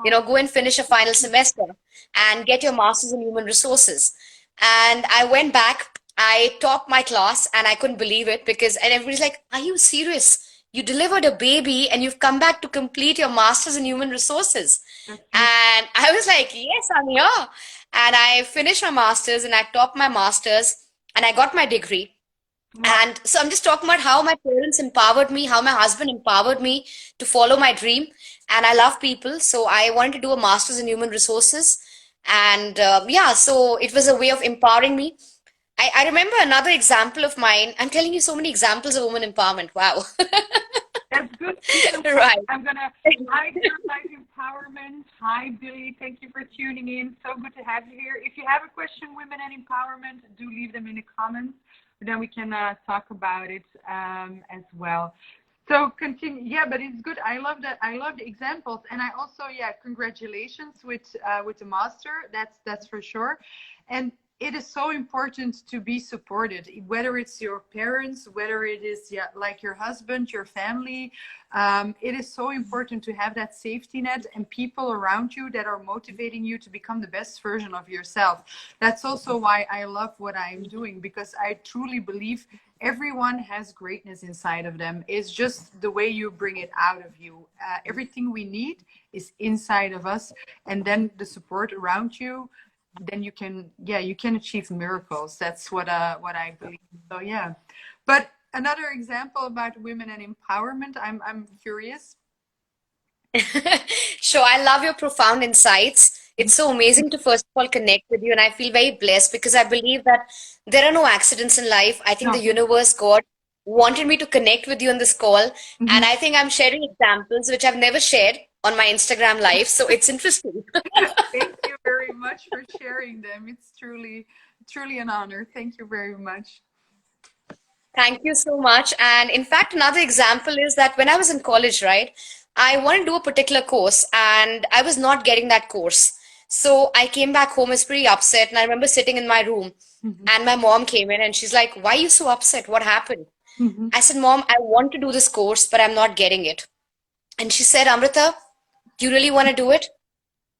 You know, Oh, go and finish your final semester and get your master's in human resources. And I went back, I topped my class, and I couldn't believe it because, and everybody's like, are you serious? You delivered a baby and you've come back to complete your master's in human resources. that's beautiful. And I was like, yes, I'm here. And I finished my master's and I topped my master's and I got my degree. Wow. And so I'm just talking about how my parents empowered me, how my husband empowered me to follow my dream. And I love people. So I wanted to do a master's in human resources. And yeah, so it was a way of empowering me. I remember another example of mine. I'm telling you so many examples of women empowerment. Wow. That's good. Keep them coming. Right. I'm gonna hi Dear Life Empowerment. Hi Billy. Thank you for tuning in. So good to have you here. If you have a question, women and empowerment, do leave them in the comments. Then we can talk about it as well. So continue. Yeah, but it's good. I love that. I love the examples, and I also congratulations with the master. That's for sure. And it is so important to be supported, whether it's your parents, whether it is like your husband, your family. It is so important to have that safety net and people around you that are motivating you to become the best version of yourself. That's also why I love what I'm doing, because I truly believe everyone has greatness inside of them. It's just the way you bring it out of you. Everything we need is inside of us, and then the support around you, then you can achieve miracles. That's what I believe. So yeah. But another example about women and empowerment, I'm curious. Sure, I love your profound insights. It's so amazing to first of all connect with you, and I feel very blessed because I believe that there are no accidents in life. I think the No. universe, God, wanted me to connect with you on this call, and Mhm. I think I'm sharing examples which I've never shared on my Instagram live, so it's interesting. Thank you very much for sharing them. It's truly an honor. Thank you very much. Thank you so much. And in fact, another example is that when I was in college, right, I wanted to do a particular course and I was not getting that course. So I came back home, I was pretty upset. And I remember sitting in my room Mhm. and my mom came in and she's like, why are you so upset? What happened? Mhm. I said, Mom, I want to do this course, but I'm not getting it. And she said, Amrita, do you really want to do it?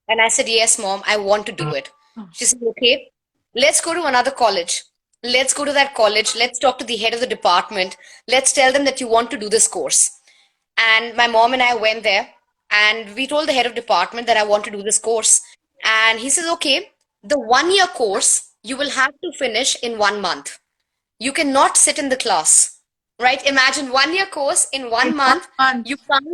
And I said, yes, Mom, I want to do it. Oh, She said, okay, let's go to another college. Let's go to that college. Let's talk to the head of the department. Let's tell them that you want to do this course. And my mom and I went there and we told the head of department that I want to do this course. And he says, okay, the 1 year course you will have to finish in 1 month. You cannot sit in the class, right? Imagine 1 year course in in one one month. month. You can't,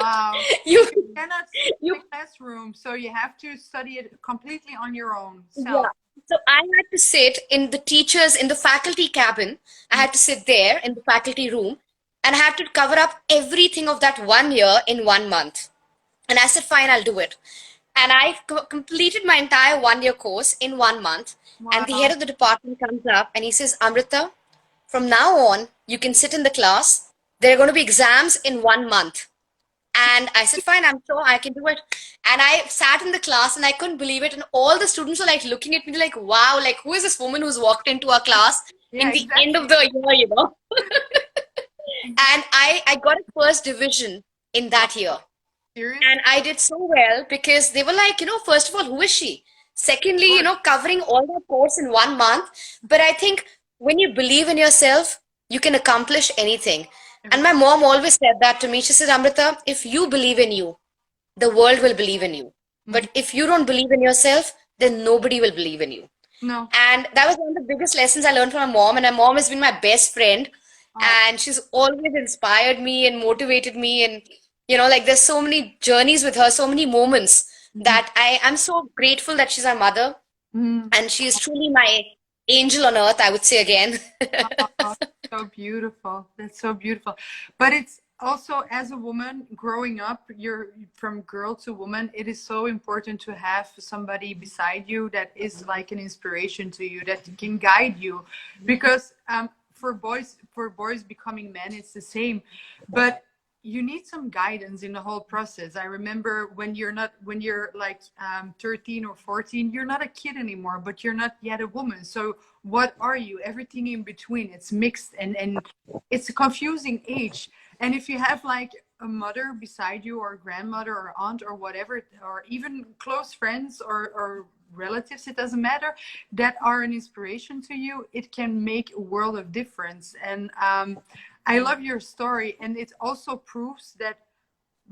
Wow. you, You cannot sit in you a classroom, so you have to study it completely on your own self. Yeah. So I had to sit in the teachers, in the faculty cabin. I had to sit there in the faculty room and I had to cover up everything of that 1 year in 1 month. And I said, fine, I'll do it. And I completed my entire 1 year course in 1 month. And the head Wow. of the department comes up and he says, Amrita, from now on, you can sit in the class. There are going to be exams in 1 month. And I said, fine, I'm sure I can do it. And I sat in the class and I couldn't believe it. And all the students were like looking at me like, wow, like who is this woman who's walked into our class Yeah, in the end of exactly. the year, you know? And I got a first division in Wow. that year. Serious? And I did so well because they were like, first of all, who is she? Of Secondly, course. covering all that course in 1 month. But I think when you believe in yourself, you can accomplish anything. And my Everything. mom always said that to me. She said, Amrita, if you believe in you, the world will believe in you. Mhm. But if you don't believe in yourself, then nobody will believe in you. No. And that was one of the biggest lessons I learned from my mom. And my mom has been my best friend. Oh, And she's always inspired me and motivated me. And, like there's so many journeys with her, so many moments mhm. that I'm so grateful that she's my mother. Mhm. And she is truly my angel on earth, I would say again. Oh, so beautiful. That's so beautiful. But it's also, as a woman growing up, you're from girl to woman, it is so important to have somebody beside you that is like an inspiration to you, that can guide you. Because for boys becoming men, it's the same. But you need some guidance in the whole process. I remember when you're like 13 or 14, you're not a kid anymore, but you're not yet a woman. So what are you? Everything in between. It's mixed, and it's a confusing age. And if you have like a mother beside you, or a grandmother, or aunt, or whatever, or even close friends, or relatives, it doesn't matter, that are an inspiration to you, it can make a world of difference. And I love your story. And it also proves that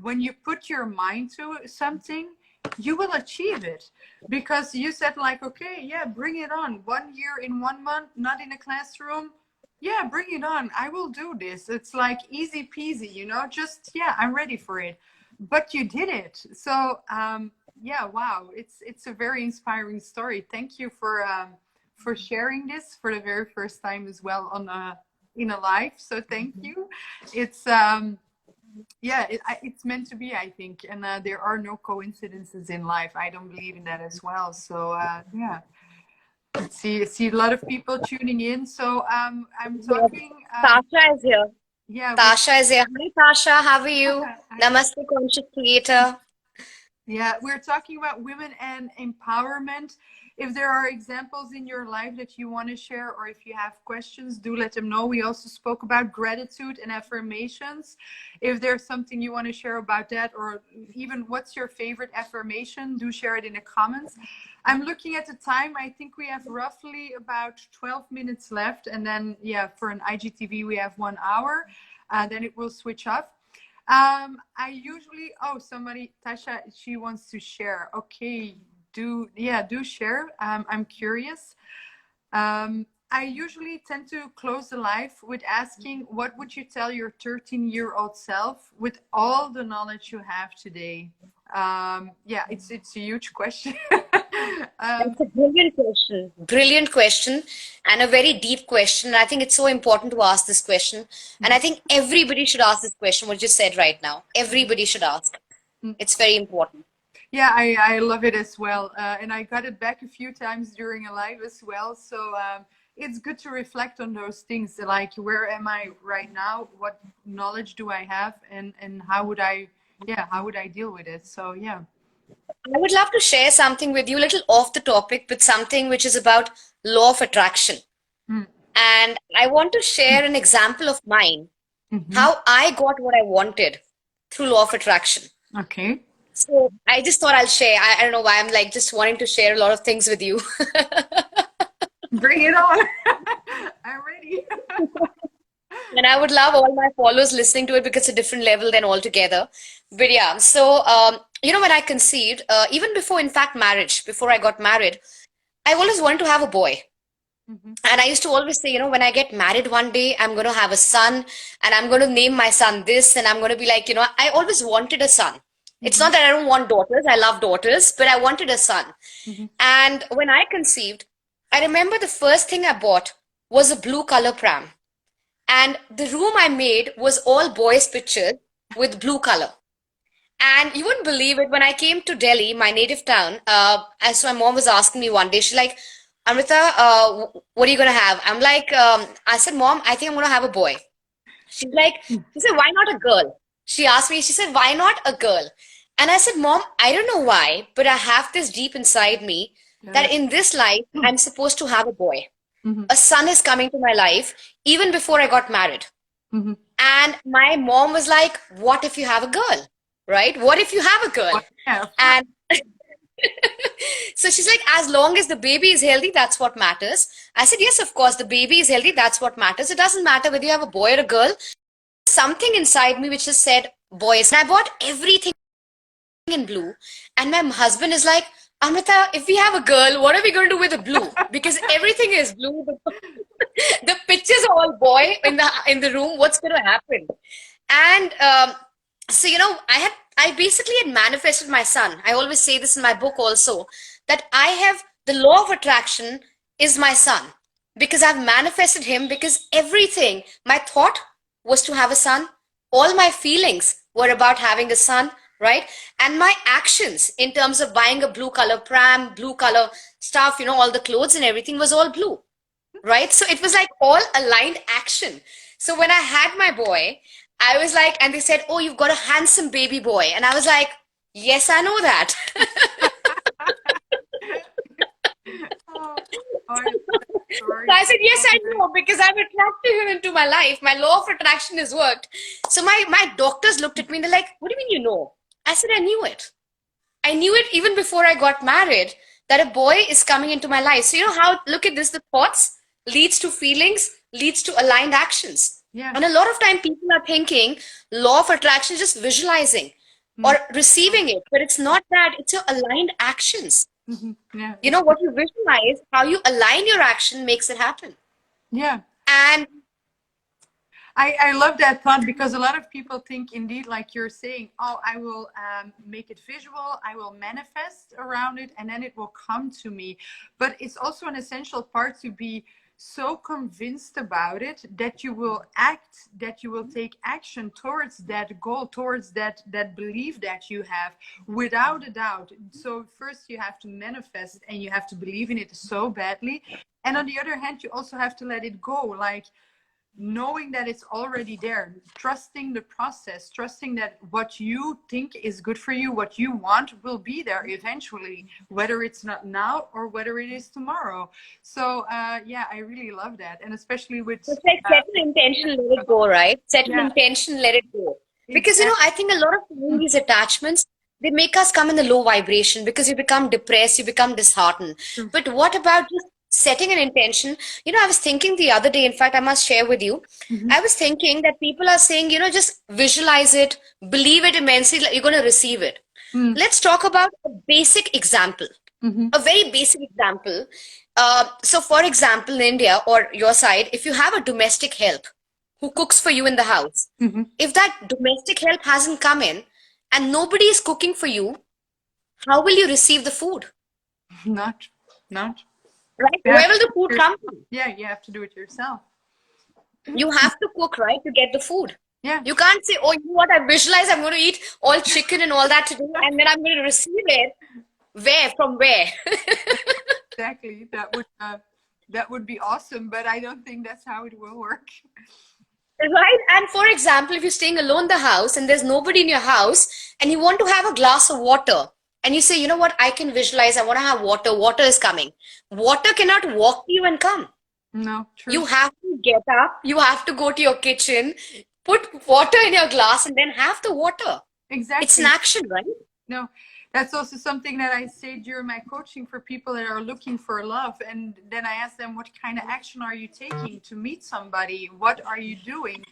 when you put your mind to something, you will achieve it. Because you said like, okay, yeah, bring it on. 1 year in 1 month, not in a classroom. Yeah, bring it on. I will do this. It's like easy peasy, you know, just, yeah, I'm ready for it. But you did it. So, yeah, wow. It's a very inspiring story. Thank you for sharing this for the very first time as well on in a live. So thank you. It's, yeah, it's meant to be, I think. And there are no coincidences in life. I don't believe in that as well. So yeah, see a lot of people tuning in. So I'm Yes. talking, Tasha is here. yeah, we're Tasha is here. Hi, Tasha. How are you? Namaste, conscious creator. Yeah, we're talking about women and empowerment. If there are examples in your life that you want to share, or if you have questions, do let them know. We also spoke about gratitude and affirmations. If there's something you want to share about that, or even what's your favorite affirmation, do share it in the comments. I'm looking at the time. I think we have roughly about 12 minutes left. And then, yeah, for an IGTV, we have 1 hour. Then it will switch off. I usually, oh, somebody, Tasha, she wants to share. Okay, do share. I'm curious. I usually tend to close the live with asking, what would you tell your 13-year-old self with all the knowledge you have today? Yeah, it's a huge question. That's a brilliant question, and a very deep question. And I think it's so important to ask this question. And I think everybody should ask this question, what you said right now. Everybody should ask. It's very important. Yeah, I love it as well. And I got it back a few times during a live as well. So it's good to reflect on those things. Like, where am I right now? What knowledge do I have? And how would I, yeah, how would I deal with it? So, yeah. I would love to share something with you, a little off the topic, but something which is about law of attraction. Mm. And I want to share an example of mine, Mm-hmm. how I got what I wanted through law of attraction. Okay. So I just thought I'll share. I don't know why I'm like just wanting to share a lot of things with you. Bring it on. I'm ready. And I would love all my followers listening to it because it's a different level than altogether. But yeah, so when I conceived, even before, in fact, marriage, before I got married, I always wanted to have a boy. Mm-hmm. And I used to always say, when I get married one day, I'm going to have a son and I'm going to name my son this. And I'm going to be like, I always wanted a son. It's not that I don't want daughters. I love daughters, but I wanted a son. Mm-hmm. And when I conceived, I remember the first thing I bought was a blue color pram. And the room I made was all boys' pictures with blue color. And you wouldn't believe it, when I came to Delhi, my native town, as my mom was asking me one day, she's like, Amrita, what are you going to have? I'm like, I said, Mom, I think I'm going to have a boy. She said, why not a girl? She asked me, she said, why not a girl? And I said, Mom, I don't know why, but I have this deep inside me that in this life, I'm supposed to have a boy. Mm-hmm. A son is coming to my life even before I got married. Mm-hmm. And my mom was like, what if you have a girl? Right? What if you have a girl? Yeah. And so she's like, as long as the baby is healthy, that's what matters. I said, yes, of course, the baby is healthy. That's what matters. It doesn't matter whether you have a boy or a girl. Something inside me which just said boys. And I bought everything in blue. And my husband is like, Amrita, if we have a girl, what are we going to do with the blue? Because everything is blue. The pictures are all boy in the room. What's going to happen? And so I basically had manifested my son. I always say this in my book also, that I have the law of attraction is my son, because I've manifested him, because everything, my thought was to have a son. All my feelings were about having a son, right? And my actions in terms of buying a blue color pram, blue color stuff, all the clothes and everything was all blue, right? So it was like all aligned action. So when I had my boy, I was like, and they said, oh, you've got a handsome baby boy. And I was like, yes, I know that. Oh, Sorry. So I said, yes, I know, because I'm attracting him into my life. My law of attraction has worked. So my doctors looked at me and they're like, what do you mean you know? I said, I knew it. I knew it even before I got married that a boy is coming into my life. So you know how, look at this, the thoughts leads to feelings, leads to aligned actions. Yeah. And a lot of time people are thinking law of attraction is just visualizing or receiving it, but it's not that, it's your aligned actions. Yeah. You know, what you visualize, how you align your action makes it happen. Yeah. And I love that thought, because a lot of people think, indeed, like you're saying, oh, I will make it visual, I will manifest around it, and then it will come to me. But it's also an essential part to be so convinced about it that you will act, that you will take action towards that goal, towards that belief that you have, without a doubt. So first you have to manifest and you have to believe in it so badly. And on the other hand, you also have to let it go. Like, knowing that it's already there, trusting the process, trusting that what you think is good for you, what you want, will be there eventually, whether it's not now or whether it is tomorrow. So yeah, I really love that. And especially with it's like set an intention, let it go, right? Set an yeah, intention, let it go. Because, you know, exactly. I think a lot of time these attachments, they make us come in the low vibration because you become depressed, you become disheartened. But what about just setting an intention? You know, I was thinking the other day, in fact, I must share with you. I was thinking that people are saying, you know, just visualize it, believe it immensely, like you're going to receive it. Let's talk about a basic example, a very basic example. So, for example, in India or your side, if you have a domestic help who cooks for you in the house, if that domestic help hasn't come in and nobody is cooking for you, how will you receive the food? Not, not. Right? You Where have will the to, food come from? yeah, you have to do it yourself. You have to cook, right, to get the food. Yeah. You can't say, oh, you know what, I visualize I'm going to eat all chicken and all that today, and then I'm going to receive it. Where? From where? Exactly. That would be awesome, but I don't think that's how it will work. Right? And for example, if you're staying alone in the house and there's nobody in your house and you want to have a glass of water and you say, you know what, I can visualize, I want to have water, water is coming. Water cannot walk to you and come. No, true. You have to get up, you have to go to your kitchen, put water in your glass and then have the water. Exactly. It's an action, right? No, that's also something that I say during my coaching for people that are looking for love. And then I ask them, what kind of action are you taking to meet somebody? What are you doing?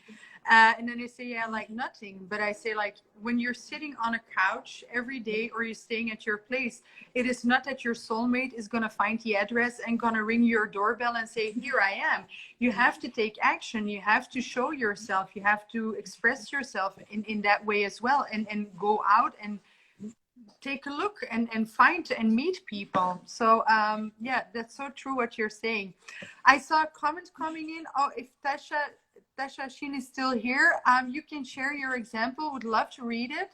And then they say, yeah, like nothing. But I say, like, when you're sitting on a couch every day or you're staying at your place, it is not that your soulmate is going to find the address and going to ring your doorbell and say, here I am. You have to take action. You have to show yourself. You have to express yourself in that way as well, and go out and take a look and find and meet people. So yeah, that's so true what you're saying. I saw a comment coming in. Oh, if Tasha Shin is still here, you can share your example. Would love to read it.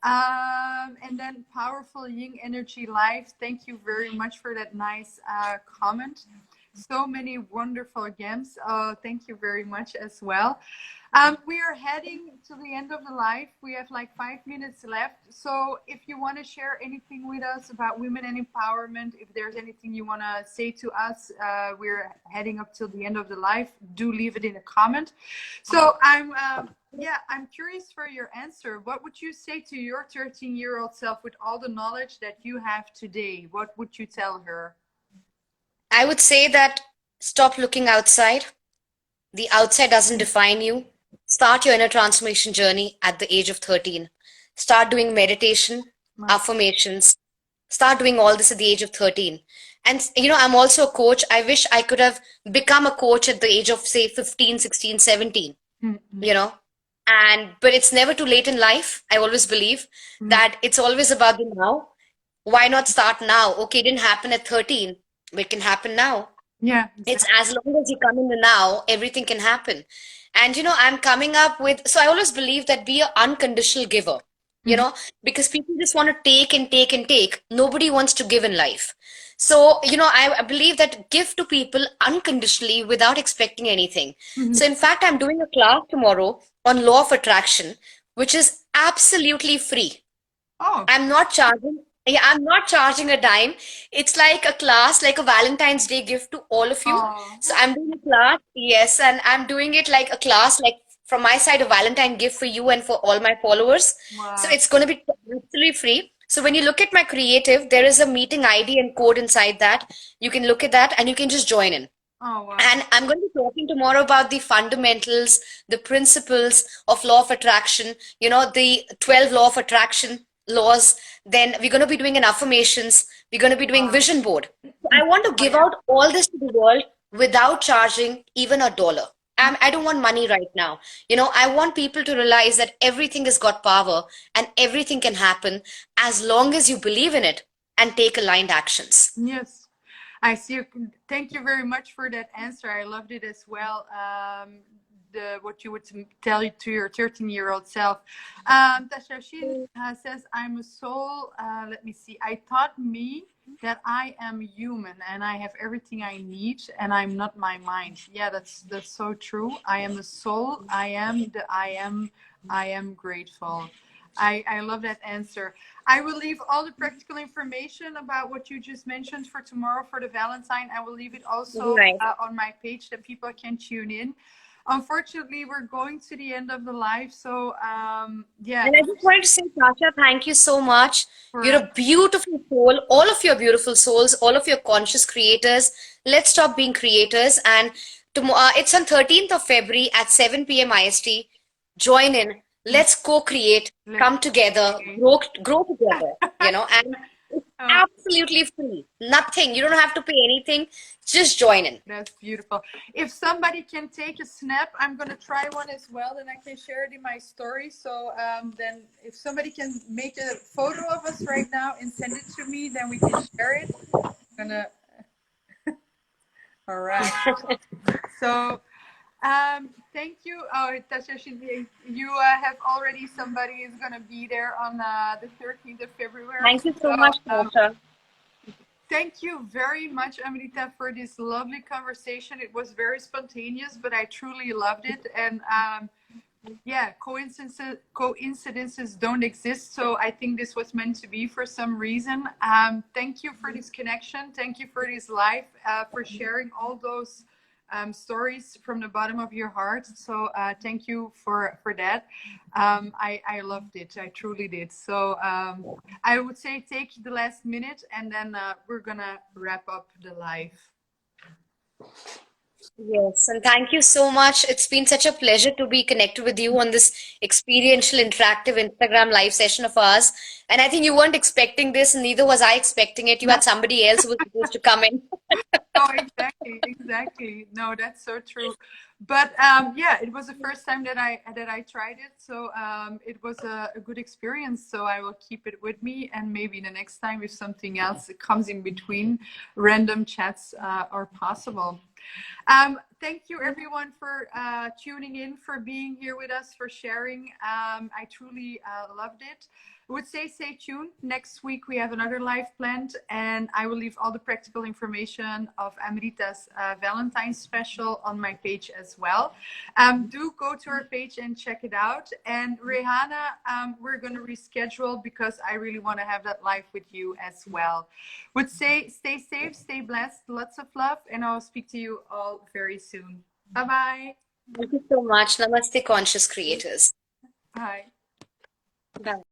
And then Powerful Yin Energy Life, thank you very much for that nice comment. So many wonderful gems. Thank you very much as well. We are heading to the end of the live. We have like 5 minutes left. So if you want to share anything with us about women and empowerment, if there's anything you want to say to us, we're heading up till the end of the live. Do leave it in a comment. So I'm curious for your answer. What would you say to your 13-year-old self with all the knowledge that you have today? What would you tell her? I would say that stop looking outside. The outside doesn't define you. Start your inner transformation journey at the age of 13. Start doing meditation, affirmations. Start doing all this at the age of 13. And, you know, I'm also a coach. I wish I could have become a coach at the age of, say, 15, 16, 17, you know. But it's never too late in life. I always believe that it's always about the now. Why not start now? Okay, it didn't happen at 13, but it can happen now. Yeah, exactly. It's as long as you come in the now, everything can happen. And, you know, I'm coming up with, so I always believe that be an unconditional giver, you know, because people just want to take and take and take. Nobody wants to give in life. So, you know, I believe that give to people unconditionally without expecting anything. So, in fact, I'm doing a class tomorrow on law of attraction, which is absolutely free. Oh. I'm not charging Yeah, I'm not charging a dime. It's like a class, like a Valentine's Day gift to all of you. So Oh, I'm doing a class, yes, and I'm doing it like a class, like from my side, a Valentine gift for you and for all my followers. So wow. it's going to be absolutely free. So when you look at my creative, there is a meeting ID and code inside that. You can look at that and you can just join in. Oh, wow. And I'm going to be talking tomorrow about the fundamentals, the principles of law of attraction, the 12 law of attraction laws. Then we're going to be doing an affirmations. We're going to be doing Wow. vision board. So I want to Oh, give yeah. out all this to the world without charging even a dollar. I don't want money right now. I want people to realize that everything has got power and everything can happen as long as you believe in it and take aligned actions. Yes, I see. Thank you very much for that answer. I loved it as well. The what you would tell to your 13-year-old self. Tasha Shin says, "I'm a soul." Let me see. I taught me that I am human and I have everything I need and I'm not my mind. Yeah, that's so true. I am a soul. I am the I am. I am grateful. I love that answer. I will leave all the practical information about what you just mentioned for tomorrow for the Valentine. I will leave it also Right. on my page that people can tune in. Unfortunately, we're going to the end of the live. So, yeah, And I just wanted to say, Sasha, thank you so much. You're for a beautiful soul. All of your beautiful souls, all of your conscious creators. Let's stop being creators. And tomorrow, it's on 13th of February at 7 p.m. IST. Join in. Let's co-create, let's come together, say. grow together, and it's Oh, absolutely free. Nothing. You don't have to pay anything. Just join in. that's beautiful. If somebody can take a snap, I'm gonna try one as well, and I can share it in my story. So then, if somebody can make a photo of us right now and send it to me, then we can share it. I'm gonna. All right. So thank you. Oh, Tasha, you have already somebody is gonna be there on the 13th of February. Thank you so So much, Sasha. thank you very much, Amrita, for this lovely conversation. It was very spontaneous, but I truly loved it. And yeah, coincidences don't exist. So I think this was meant to be for some reason. Thank you for this connection. Thank you for this live, for sharing all those stories from the bottom of your heart. So thank you for that. I loved it. I truly did. So I would say take the last minute and then we're gonna wrap up the live. Yes, and thank you so much. It's been such a pleasure to be connected with you on this experiential, interactive Instagram live session of ours. And I think you weren't expecting this, and neither was I expecting it. You No, had somebody else who was supposed to come in. no, exactly, exactly. No, that's so true. But yeah, it was the first time that I tried it, so it was a good experience. So I will keep it with me, and maybe the next time if something else comes in between, random chats are possible. Thank you everyone for tuning in, for being here with us, for sharing. I truly loved it. I would say stay tuned. Next week we have another live planned, and I will leave all the practical information of Amrita's Valentine's special on my page as well. Do go to our page and check it out. And Rehana, we're going to reschedule because I really want to have that live with you as well. Would say stay safe, stay blessed, lots of love, and I'll speak to you all very soon. Bye bye. Thank you so much. Namaste, conscious creators. Bye. Bye.